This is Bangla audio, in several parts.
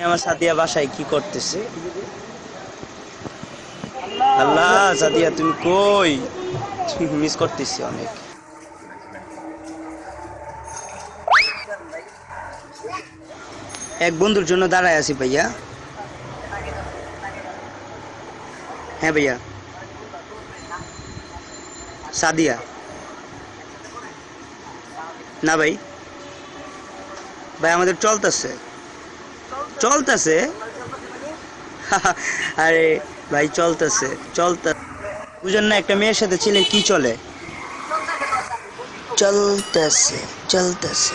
আমার সাদিয়া বাসায় কি করতেছে? আল্লাহ, সাদিয়া তুমি কই? মিস করতেছি অনেক। এক বন্ধুর জন্য দাঁড়ায় আছি ভাইয়া। হ্যাঁ ভাইয়া, সাদিয়া। না ভাই, ভাই আমাদের চলতেছে চলতেছে। আরে ভাই চলতেছে চলতে বুঝেন না, একটা মেয়ের সাথে ছিলেন কি চলে? চলতেছে চলতেছে।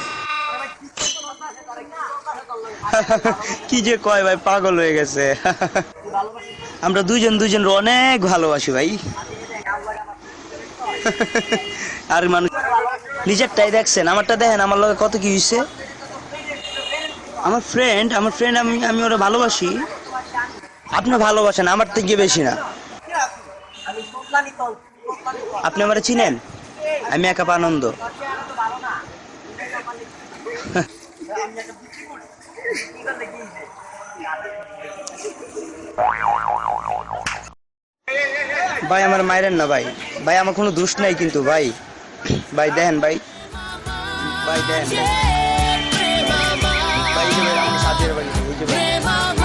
কি যে কয় ভাই, পাগল হয়ে গেছে। আমরা দুজন দুজন অনেক ভালোবাসি ভাই। আর মানুষ নিজেরটাই দেখছেন, আমারটা দেখেন, আমার লগে কত কি হয়েছে। আমার ফ্রেন্ড আমি আমি ওরা ভালোবাসি। আপনি ভালোবাসেন আমার থেকে বেশি না। আপনি আমারে চিনেন? আমি একা আনন্দ। ভাই আমার মাইরেন না ভাই। ভাই আমার কোনো দোষ নাই কিন্তু ভাই। ভাই দেন ভাই। ভাই দেন ভাই। ভাই এই যে ভাই আমার সাথে বাড়ি, এই যে ভাই।